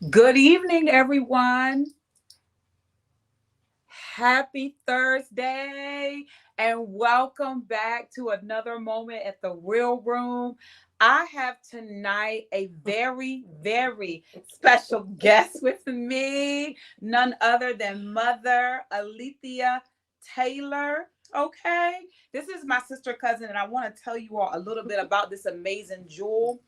Good evening, everyone. Happy Thursday, and welcome back to another moment at the Real Room. I have tonight a very special guest with me, none other than Mother Alethea Taylor. Okay, this is my sister cousin, and I want to tell you all a little bit about this amazing jewel.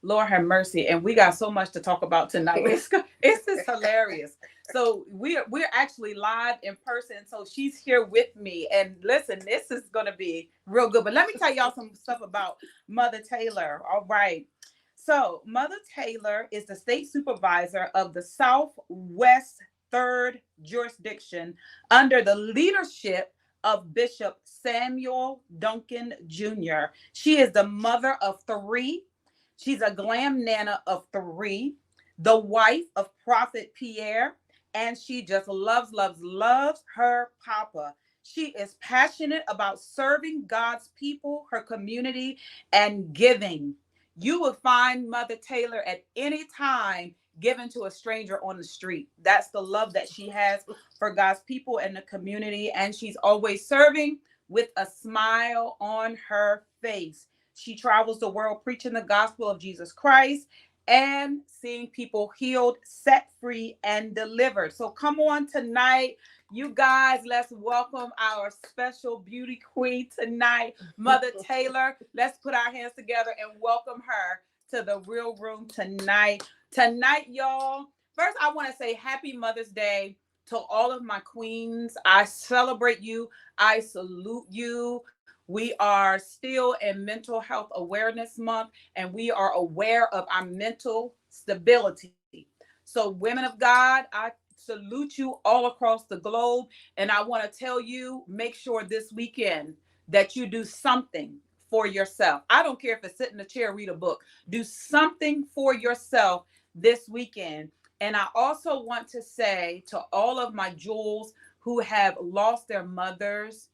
Lord have mercy, and we got so much to talk about tonight. It's just hilarious. So we're actually live in person. So she's here with me, and listen, this is gonna be real good. But let me tell y'all some stuff about Mother Taylor. All right. So Mother Taylor is the state supervisor of the Southwest Third Jurisdiction under the leadership of Bishop Samuel Duncan Jr. She is the mother of three. She's a glam nana of three, the wife of Prophet Pierre, and she just loves her papa. She is passionate about serving God's people, her community, and giving. You will find Mother Taylor at any time giving to a stranger on the street. That's the love that she has for God's people and the community. And she's always serving with a smile on her face. She travels the world preaching the gospel of Jesus Christ and seeing people healed, set free, and delivered. So come on tonight, you guys. Let's welcome our special beauty queen tonight, Mother Taylor. Let's put our hands together and welcome her to the Real Room tonight. Tonight, y'all. First, I want to say happy Mother's Day to all of my queens. I celebrate you. I salute you. We are still in Mental Health Awareness Month, and we are aware of our mental stability. So, women of God, I salute you all across the globe. And I want to tell you, make sure this weekend that you do something for yourself. I don't care if it's sit in a chair, read a book. Do something for yourself this weekend. And I also want to say to all of my jewels who have lost their mothers,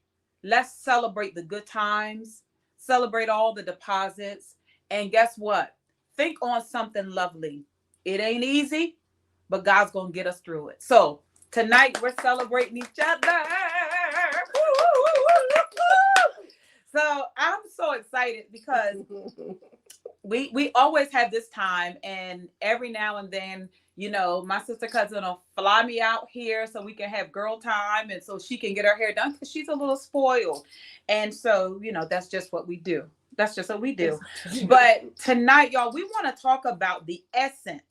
let's celebrate the good times, celebrate all the deposits. And guess what? Think on something lovely. It ain't easy, but God's going to get us through it. So tonight we're celebrating each other. So I'm so excited because we always have this time, and every now and then, my sister cousin will fly me out here so we can have girl time, and so she can get her hair done because she's a little spoiled. And so, that's just what we do. That's just what we do. But tonight, y'all, we want to talk about the essence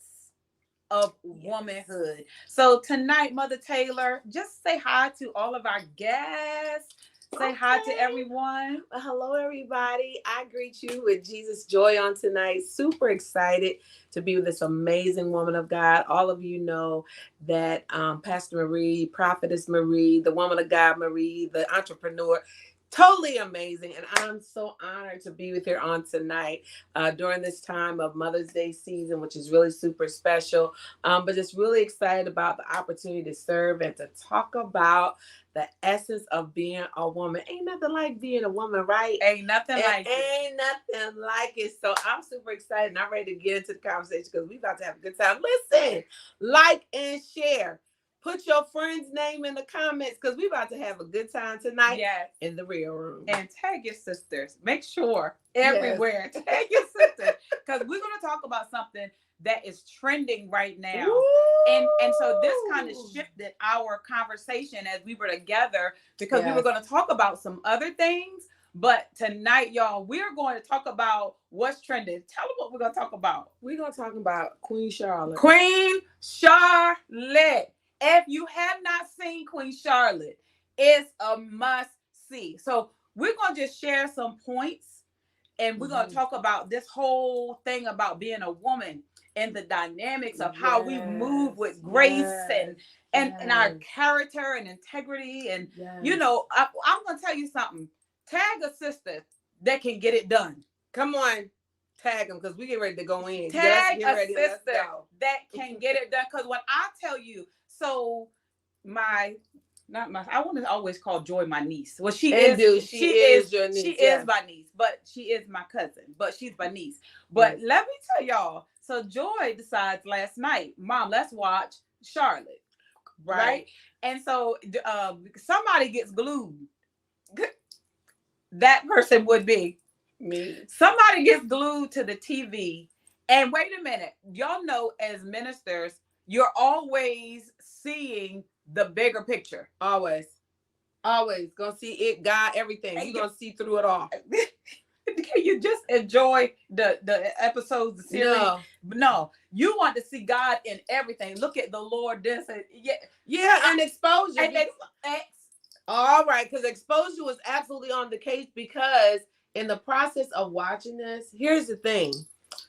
of womanhood. So tonight, Mother Taylor, just say hi to all of our guests. Say hi to everyone. Well, hello, everybody. I greet you with Jesus joy on tonight. Super excited to be with this amazing woman of God. All of you know that Pastor Marie, Prophetess Marie, the woman of God Marie, the entrepreneur, totally amazing. And I'm so honored to be with her on tonight during this time of Mother's Day season, which is really super special. But just really excited about the opportunity to serve and to talk about the essence of being a woman. Ain't nothing like being a woman, right? Ain't nothing like it. Ain't nothing like it. So I'm super excited and I'm ready to get into the conversation because we about to have a good time. Listen, like and share. Put your friend's name in the comments because we about to have a good time tonight. Yes. In the Real Room. And tag your sisters. Make sure everywhere. Yes. Tag your sisters. Because we're going to talk about something that is trending right now. And so this kind of shifted our conversation as we were together because we were going to talk about some other things. But tonight, y'all, we're going to talk about what's trending. Tell them what we're going to talk about. We're going to talk about Queen Charlotte. Queen Charlotte. If you have not seen Queen Charlotte, it's a must see. So we're going to just share some points, and we're going to talk about this whole thing about being a woman and the dynamics of how we move with grace and our character and integrity. And, I'm going to tell you something. Tag a sister that can get it done. Come on. Tag them because we get ready to go in. Tag a sister that can get it done. Because when I tell you, so I want to always call Joy my niece. Well, she is your niece. She is my niece, but she is my cousin, but she's my niece. But let me tell y'all, So Joy decides last night, Mom, let's watch Charlotte. Right? And so somebody gets glued. That person would be me. Somebody gets glued to the TV. And wait a minute, y'all know as ministers, you're always seeing the bigger picture. Always gonna see it, God, everything. You're gonna see through it all. Can you just enjoy the episodes, the series? No, you want to see God in everything. Look at the Lord this and and exposure. All right, because exposure was absolutely on the case, because in the process of watching this, here's the thing.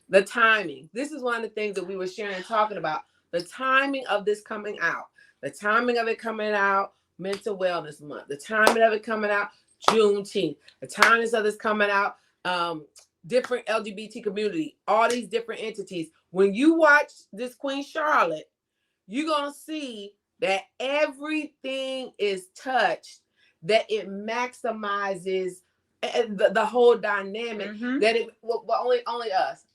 The timing. This is one of the things that we were sharing and talking about. The timing of this coming out. The timing of it coming out, Mental Wellness Month. The timing of it coming out, Juneteenth. The timing of this coming out, different LGBT community, all these different entities. When you watch this Queen Charlotte, you're going to see that everything is touched, that it maximizes the whole dynamic, that it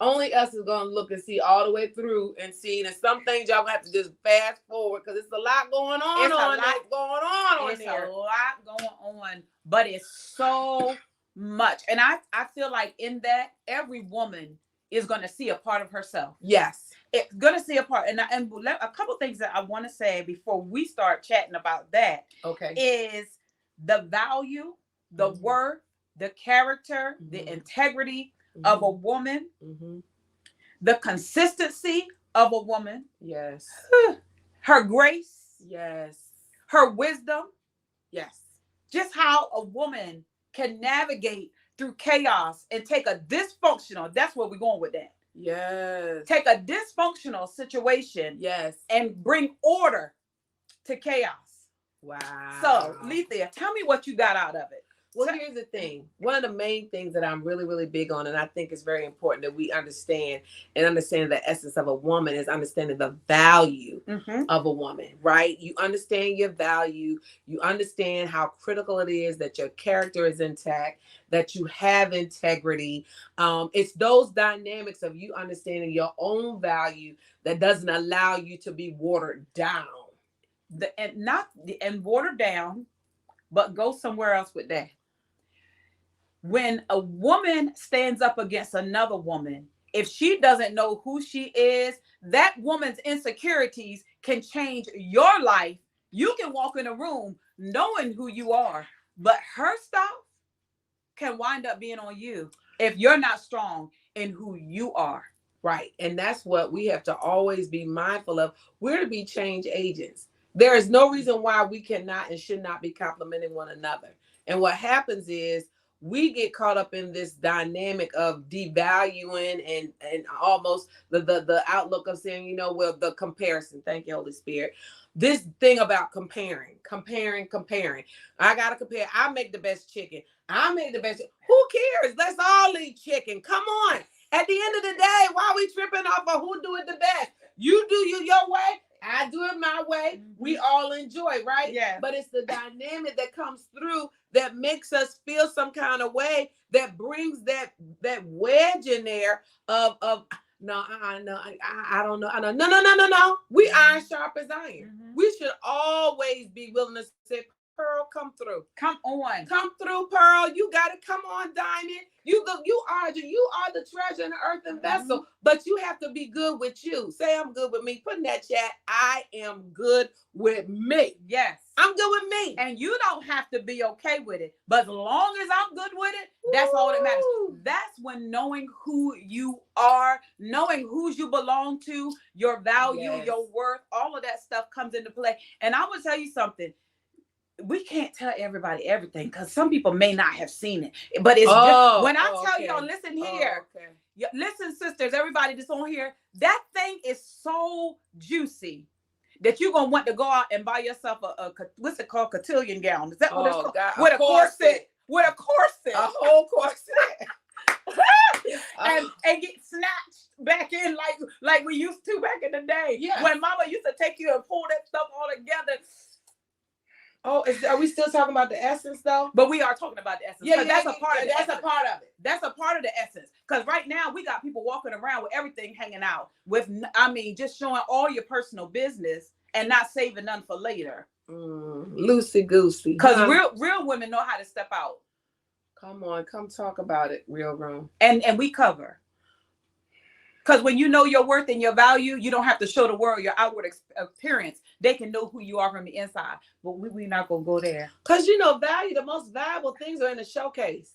only us is going to look and see all the way through and see. And some things y'all have to just fast forward, because it's a lot going on. It's a lot going on, but it's so much. And I feel like in that, every woman is going to see a part of herself. Yes. It's going to see a part. And a couple things that I want to say before we start chatting about that is the value, the worth, the character, the integrity of a woman, the consistency of a woman. Yes. Her grace. Yes. Her wisdom. Yes. Just how a woman can navigate through chaos and take a dysfunctional, that's where we're going with that. Yes. Take a dysfunctional situation. Yes. And bring order to chaos. Wow. So, Alethea, tell me what you got out of it. Well, here's the thing. One of the main things that I'm really, really big on, and I think it's very important that we understand the essence of a woman, is understanding the value of a woman, right? You understand your value. You understand how critical it is that your character is intact, that you have integrity. It's those dynamics of you understanding your own value that doesn't allow you to be watered down. And watered down, but go somewhere else with that. When a woman stands up against another woman, if she doesn't know who she is, that woman's insecurities can change your life. You can walk in a room knowing who you are, but her stuff can wind up being on you if you're not strong in who you are. Right. And that's what we have to always be mindful of. We're to be change agents. There is no reason why we cannot and should not be complimenting one another. And what happens is we get caught up in this dynamic of devaluing and almost the outlook of saying, the comparison. Thank you, Holy Spirit. This thing about comparing. I got to compare. I make the best chicken. Who cares? Let's all eat chicken. Come on. At the end of the day, why are we tripping off of who do it the best? You do your way. I do it my way. We all enjoy, right? Yeah. But it's the dynamic that comes through that makes us feel some kind of way, that brings that wedge in there of no, I don't know. No. We iron sharp as iron. We should always be willing to say, Pearl, come through. Come on. Come through, Pearl. You got to come on, Diamond. You are the treasure in the earthen vessel, but you have to be good with you. Say, I'm good with me. Put in that chat, I am good with me. Yes. I'm good with me. And you don't have to be okay with it. But as long as I'm good with it, that's all that matters. That's when knowing who you are, knowing who you belong to, your value, your worth, all of that stuff comes into play. And I will tell you something. We can't tell everybody everything because some people may not have seen it. But it's just when I tell y'all, listen here. Listen, sisters, everybody that's on here, that thing is so juicy that you're going to want to go out and buy yourself a what's it called? Cotillion gown. Is that what it's called? God, with a corset. With a corset. A whole corset. and get snatched back in like we used to back in the day. Yeah. When mama used to take you and pull that stuff all together. Oh, are we still talking about the essence though? But we are talking about the essence. Yeah, that's a part of it. That's a part of it. That's a part of the essence. Because right now we got people walking around with everything hanging out. Just showing all your personal business and not saving none for later. Loosey goosey. Because real women know how to step out. Come on, come talk about it, real room. And we cover. Because when you know your worth and your value, you don't have to show the world your outward appearance. They can know who you are from the inside. But we're not going to go there. Because, the most valuable things are in the showcase.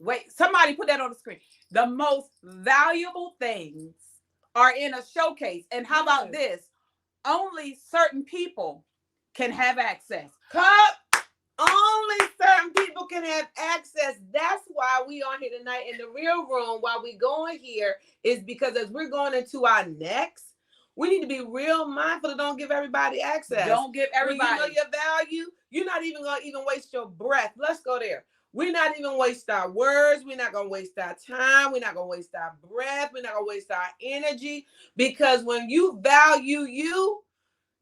Wait, somebody put that on the screen. The most valuable things are in a showcase. And how about this? Only certain people can have access. Only certain people can have access. That's why we are here tonight in the real room. Why we going here is because as we're going into our next, we need to be real mindful to don't give everybody access. Don't give everybody. When you know your value, you're not even going to waste your breath. Let's go there. We're not even waste our words. We're not going to waste our time. We're not going to waste our breath. We're not going to waste our energy, because when you value you,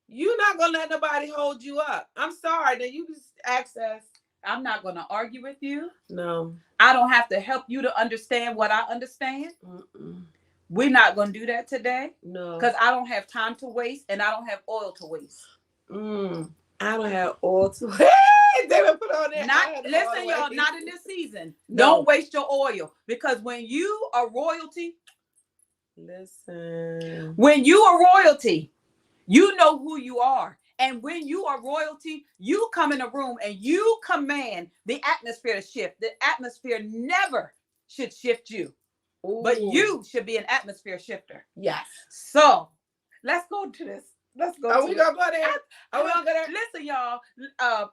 you're not going to let nobody hold you up. I'm sorry that you just access. I'm not going to argue with you. No. I don't have to help you to understand what I understand. We're not going to do that today. No. Because I don't have time to waste and I don't have oil to waste. I don't have oil to waste. They would put on there. Listen, y'all, not in this season. No. Don't waste your oil. Because when you are royalty. Listen. When you are royalty, you know who you are. And when you are royalty, you come in a room and you command the atmosphere to shift. The atmosphere never should shift you. Ooh. But you should be an atmosphere shifter. Yes. So let's go to this. Let's go. Are we gonna go there? Are we gonna go there? Listen, y'all.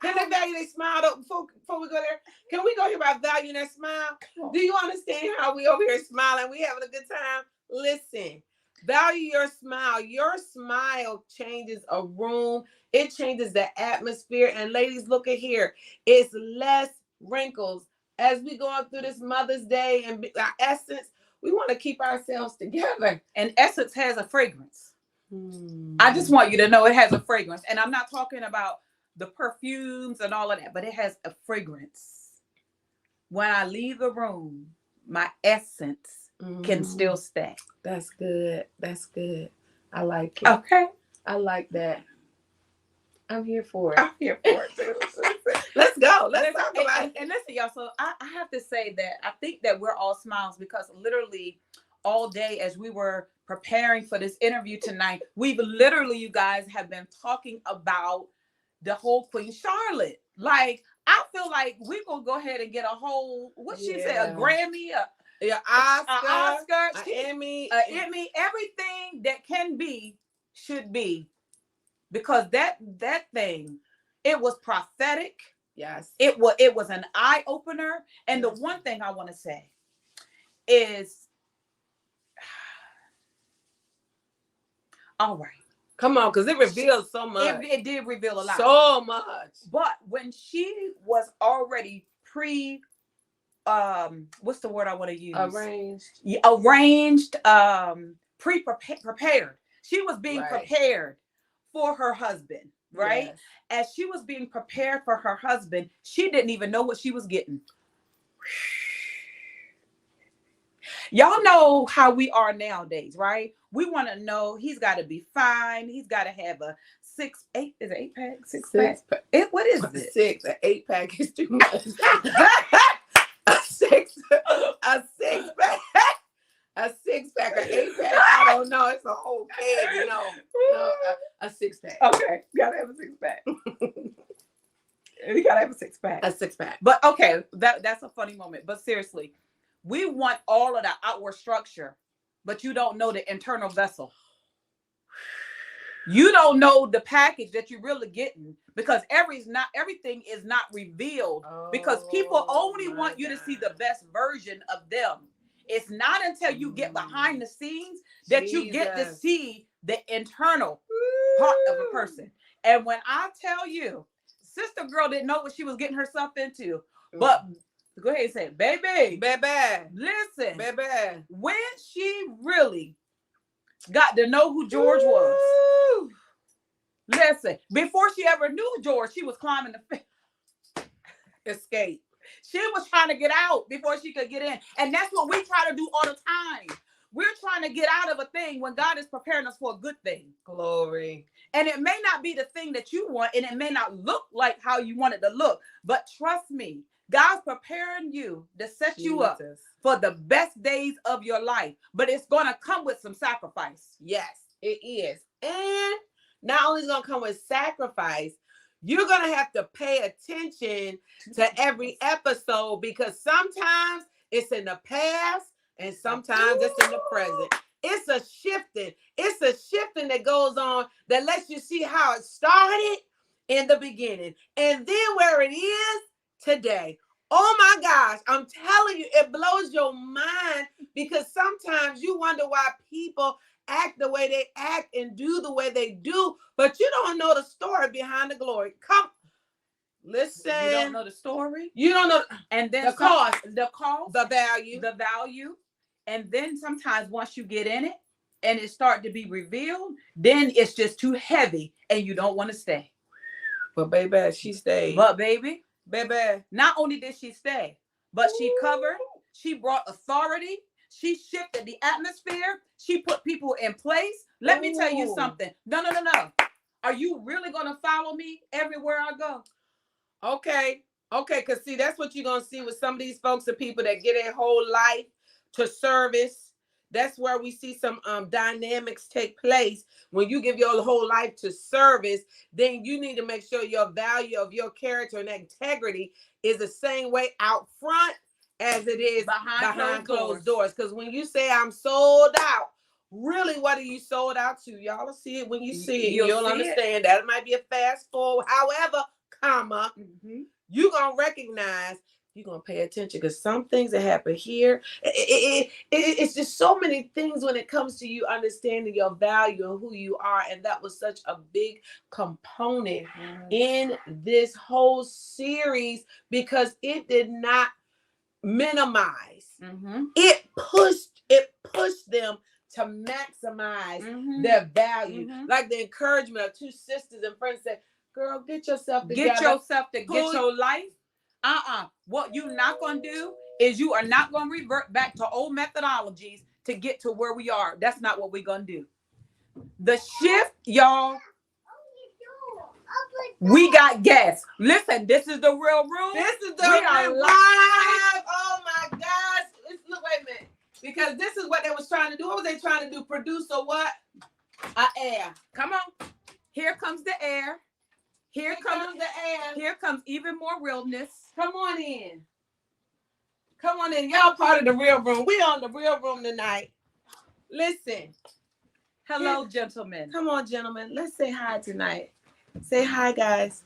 Can they value their smile though, before we go there? Can we go here about valuing their smile? Do you understand how we over here smiling? We having a good time? Listen. Value your smile. Your smile changes a room. It changes the atmosphere. And ladies, look at here. It's less wrinkles. As we go up through this Mother's Day and our essence, we want to keep ourselves together. And essence has a fragrance. I just want you to know it has a fragrance. And I'm not talking about the perfumes and all of that, but it has a fragrance. When I leave the room, my essence can still stay. That's good. That's good. I like it. Okay. I like that. I'm here for it. I'm here for it too. Let's go. Let's talk about it. And listen, y'all. So I have to say that I think that we're all smiles because literally all day as we were preparing for this interview tonight, we've literally, you guys, have been talking about the whole Queen Charlotte. Like, I feel like we're going to go ahead and get a whole, what she said, a Grammy, Oscar, an Emmy, everything that can be, should be. Because that thing, it was prophetic. Yes. It was an eye opener. And the one thing I want to say is, all right. Come on, because it reveals so much. It did reveal a lot. So much. But when she was already what's the word I want to use? Arranged, prepared. She was being prepared for her husband, right? Yes. As she was being prepared for her husband, she didn't even know what she was getting. Y'all know how we are nowadays, right? We want to know he's got to be fine. He's got to have a 6-8. Is it 8-pack? 6-pack? What is it? 6. An 8-pack is too much. a 6-pack. A 6-pack, an 8-pack. I don't know. It's a whole keg, No, a 6-pack. Okay, you gotta have a 6-pack. You gotta have a 6-pack. A 6-pack. But okay, that's a funny moment. But seriously, we want all of the outward structure, but you don't know the internal vessel. You don't know the package that you're really getting because everything is not revealed because people only want you to see the best version of them. It's not until you get behind the scenes that you get to see the internal part of a person. And when I tell you, sister girl didn't know what she was getting herself into, but go ahead and say, baby, listen, when she really got to know who George was, Listen, before she ever knew George, she was climbing the fence. Escape. She was trying to get out before she could get in. And that's what we try to do all the time. We're trying to get out of a thing when God is preparing us for a good thing. Glory. And it may not be the thing that you want, and it may not look like how you want it to look. But trust me, God's preparing you to set you up for the best days of your life. But it's going to come with some sacrifice. Yes, it is. And not only is it going to come with sacrifice, you're going to have to pay attention to every episode, because sometimes it's in the past and sometimes it's in the present. It's a shifting. It's a shifting that goes on that lets you see how it started in the beginning and then where it is today. Oh my gosh, I'm telling you, it blows your mind, because sometimes you wonder why people act the way they act and do the way they do, but you don't know the story behind the glory. Come, listen. You don't know the story. You don't know. And then the cost, the value. And then sometimes once you get in it and it start to be revealed, then it's just too heavy and you don't want to stay. But baby, she stayed. But baby, not only did she stay, but she covered, she brought authority, she shifted the atmosphere, she put people in place. Let me tell you something. No. Are you really going to follow me everywhere I go? Okay, because see, that's what you're going to see with some of these folks and people that get their whole life to service. That's where we see some dynamics take place. When you give your whole life to service, then you need to make sure your value of your character and integrity is the same way out front as it is behind closed doors. Because when you say I'm sold out, really, what are you sold out to? Y'all will see it when you see it. You'll understand that. It might be a fast forward. However, you're going to recognize, you're going to pay attention, because some things that happen here, it's just so many things when it comes to you understanding your value and who you are. And that was such a big component in this whole series, because it did not minimize. It pushed them to maximize their value. Like the encouragement of two sisters and friends said, girl, get yourself together. Get your life. What you're not going to do is you are not going to revert back to old methodologies to get to where we are. That's not what we're going to do. The shift, y'all. We got guests. Listen, this is the real room. This is the real live. Oh my gosh. Look, wait a minute. Because this is what they was trying to do. What was they trying to do? Produce a what? Air. Come on. Here comes the air. Here comes the air. Here comes even more realness. Come on in. Come on in. Y'all part of the real room. We on the real room tonight. Listen. Hello, gentlemen. Come on, gentlemen. Let's say hi tonight. Say hi, guys.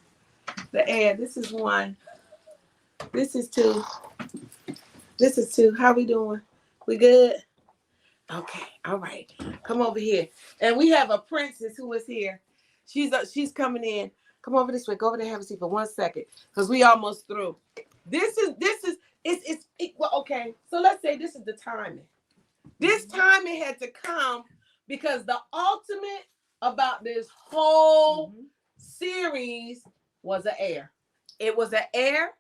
The air. This is one. This is two. This is two. How we doing? We good? Okay. All right. Come over here. And we have a princess who is here. She's coming in. Come over this way. Go over there, have a seat for 1 second, because we almost through. Well, okay. So let's say this is the timing. This timing had to come because the ultimate about this whole series was an air. It was an air.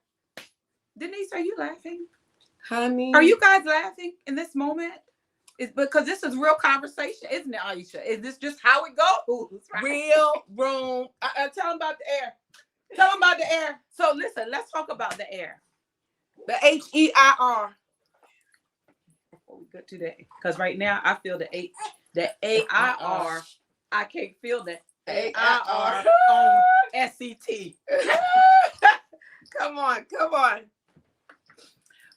Denise, are you laughing? Honey, are you guys laughing in this moment? It's because this is real conversation, isn't it, Aisha? Is this just how it goes? Right? Real room. Tell them about the air. Tell them about the air. So listen, let's talk about the air. The HEIR. Before we get to that, because right now I feel the AIR. I can't feel the AIR on SCT. Come on.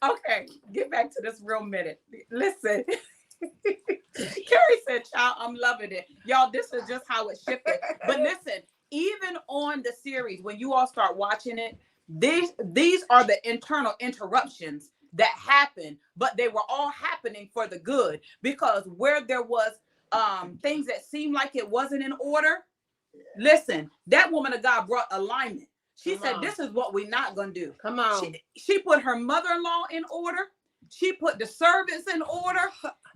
Okay, get back to this real minute. Listen. Carrie said, child, I'm loving it. Y'all, this is just how it shifted. But listen, even on the series, when you all start watching it, these are the internal interruptions that happen, but they were all happening for the good, because where there was things that seemed like it wasn't in order, listen, that woman of God brought alignment. She said, this is what we're not going to do. Come on. She put her mother-in-law in order. She put the servants in order.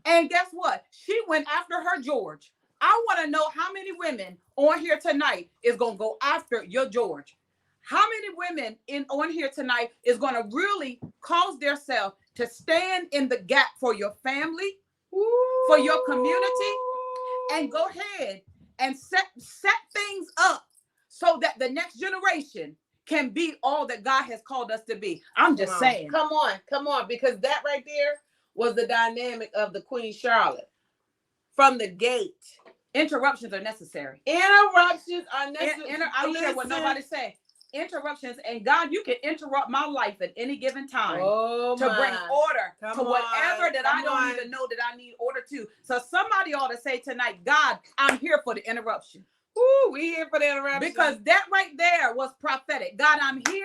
And guess what? She went after her George. I want to know how many women on here tonight is going to go after your George. How many women on here tonight is going to really cause themselves to stand in the gap for your family, for your community, and go ahead and set things up so that the next generation can be all that God has called us to be. I'm just saying. Come on, because that right there was the dynamic of the Queen Charlotte. From the gate. Interruptions are necessary. Interruptions are necessary. I don't care what nobody say. Interruptions, and God, you can interrupt my life at any given time to bring order to whatever that I don't even know that I need order to. So somebody ought to say tonight, God, I'm here for the interruption. Ooh, we here for the interruption. Because that right there was prophetic. God, I'm here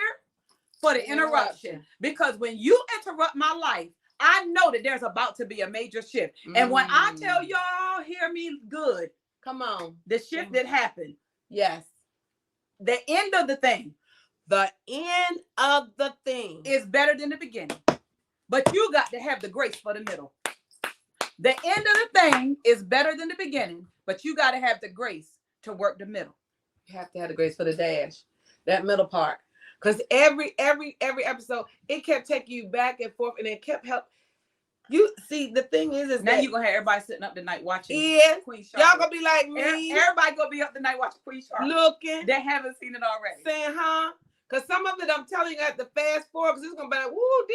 for the interruption. Because when you interrupt my life, I know that there's about to be a major shift. And when I tell y'all, hear me good. Come on. The shift that happened. Yes. The end of the thing. The end of the thing is better than the beginning. But you got to have the grace for the middle. The end of the thing is better than the beginning, but you got to have the grace to work the middle. You have to have the grace for the dash. That middle part. Because every episode, it kept taking you back and forth, and it kept helping. You see, the thing is now you're gonna have everybody sitting up tonight watching. Yeah, Queen Charlotte. Y'all gonna be like me. Everybody gonna be up tonight watching Queen Charlotte. Looking. They haven't seen it already. Saying, huh? Because some of it, I'm telling you, at the fast forward, because it's gonna be like, woo,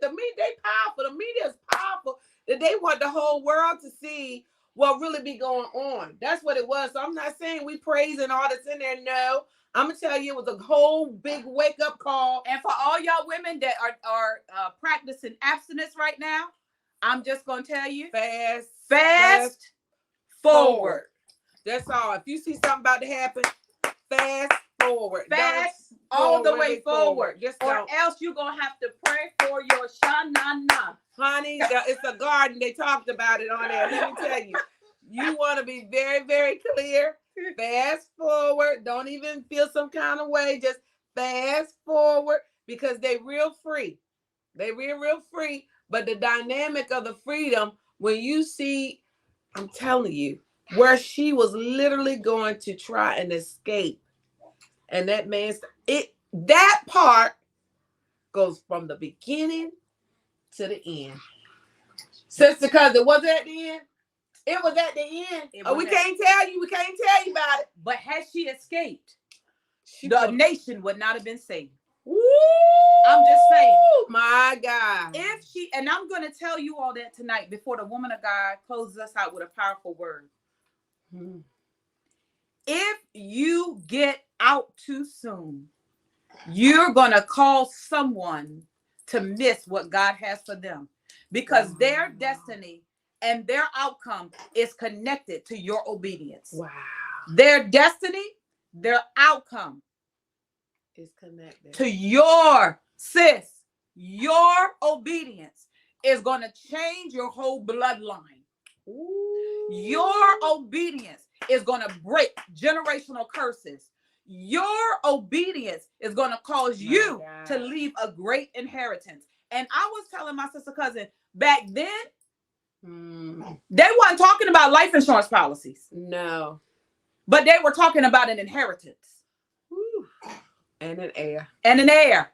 the media, they powerful. The media is powerful. That they want the whole world to see what really be going on. That's what it was. So I'm not saying we praising all that's in there. No. I'm gonna tell you, it was a whole big wake up call. And for all y'all women that are practicing abstinence right now, I'm just gonna tell you, fast forward. That's all. If you see something about to happen, fast forward. Fast all the way forward. Or else you're gonna have to pray for your shanana. Honey, it's a garden. They talked about it on there. Let me tell you, you want to be very, very clear. Fast forward. Don't even feel some kind of way. Just fast forward, because they real free. They real free. But the dynamic of the freedom, when you see, I'm telling you, where she was literally going to try and escape, and that man's that part goes from the beginning to the end. Sister Cousin, was it at the end? It was at the end. We can't tell you about it. But had she escaped, the nation would not have been saved. Woo! I'm just saying. My God. If she, and I'm going to tell you all that tonight before the woman of God closes us out with a powerful word. If you get out too soon, you're going to cause someone to miss what God has for them, because their destiny and their outcome is connected to your obedience. Wow. Their destiny, their outcome is connected to your obedience is going to change your whole bloodline. Ooh. Your obedience is going to break generational curses. Your obedience is going to cause you to leave a great inheritance. And I was telling my sister cousin back then, they weren't talking about life insurance policies. No. But they were talking about an inheritance. Whew. And an heir. And an heir.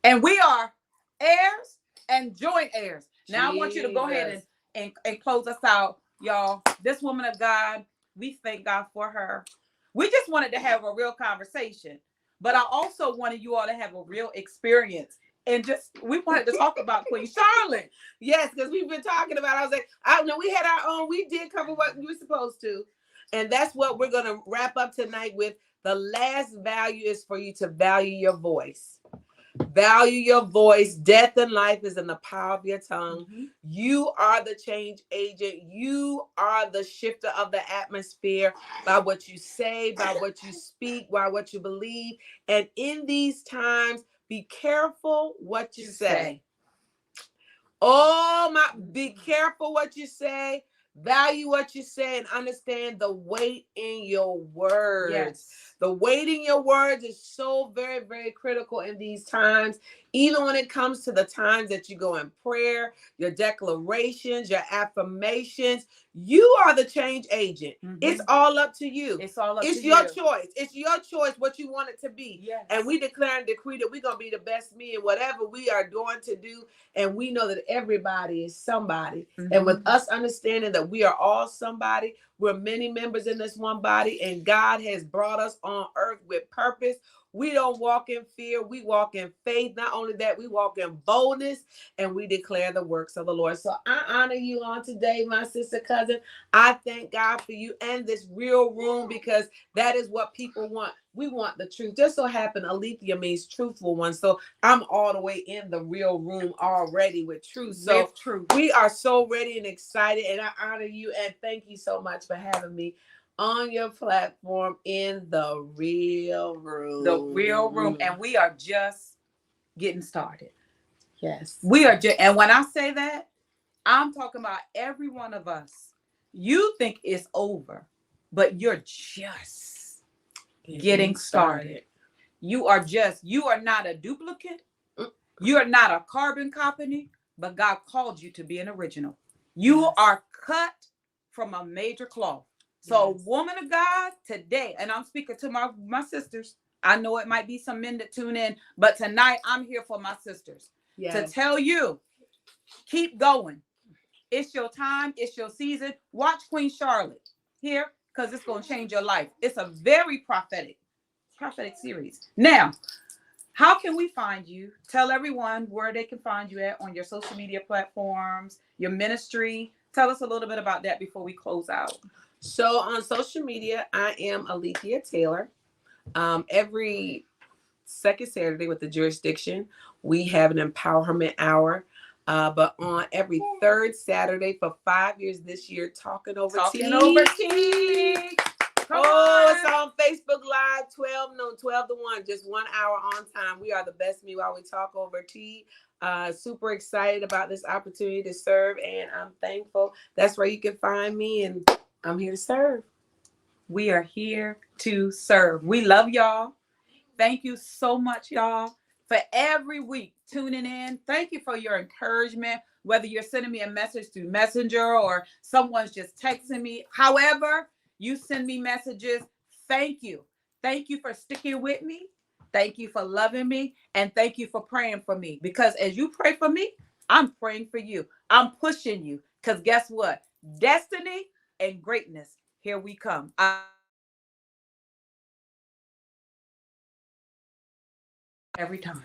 And we are heirs and joint heirs. Now I want you to go ahead and close us out, y'all. This woman of God, we thank God for her. We just wanted to have a real conversation. But I also wanted you all to have a real experience. And we wanted to talk about Queen Charlotte. Yes, because we've been talking about, I was like, I know we had our own, we did cover what we were supposed to. And that's what we're going to wrap up tonight with. The last value is for you to value your voice. Value your voice. Death and life is in the power of your tongue. You are the change agent. You are the shifter of the atmosphere by what you say, by what you speak, by what you believe. And in these times, be careful what you say. Be careful what you say. Value what you say and understand the weight in your words. Yes. The weight in your words is so very, very critical in these times. Even when it comes to the times that you go in prayer, your declarations, your affirmations, you are the change agent. It's all up to you. It's all up It's to your you. choice. It's your choice what you want it to be. Yes. And we declare and decree that we're going to be the best me in whatever we are going to do. And we know that everybody is somebody. And with us understanding that we are all somebody, we're many members in this one body, and God has brought us on earth with purpose. We don't walk in fear. We walk in faith. Not only that, we walk in boldness, and we declare the works of the Lord. So I honor you on today, my sister cousin. I thank God for you and this real room, because that is what people want. We want the truth. Just so happen Alethea means truthful one. So I'm all the way in the real room already with truth. So with truth. We are so ready and excited, and I honor you and thank you so much for having me on your platform in the real room. The real room. And we are just getting started. Yes. We are just, and when I say that, I'm talking about every one of us. You think it's over, but you're just getting started. You are not a duplicate. You are not a carbon copy, but God called you to be an original. You are cut from a major cloth. So, woman of God, today, and I'm speaking to my sisters. I know it might be some men that tune in, but tonight I'm here for my sisters to tell you, keep going. It's your time. It's your season. Watch Queen Charlotte here, because it's going to change your life. It's a very prophetic series. Now, how can we find you? Tell everyone where they can find you at on your social media platforms, your ministry. Tell us a little bit about that before we close out. So on social media, I am Alethea Taylor. Every second Saturday with the jurisdiction, we have an empowerment hour. But on every third Saturday for 5 years this year, Talking Over Tea. It's on Facebook Live, 12 to 1, just 1 hour on time. We are the best me while we talk over tea. Super excited about this opportunity to serve, and I'm thankful. That's where you can find me, and I'm here to serve. We are here to serve. We love y'all. Thank you so much, y'all, for every week tuning in. Thank you for your encouragement, whether you're sending me a message through Messenger or someone's just texting me. However, you send me messages. Thank you. Thank you for sticking with me. Thank you for loving me. And thank you for praying for me. Because as you pray for me, I'm praying for you. I'm pushing you. Because guess what? Destiny and greatness. Here we come. Every time.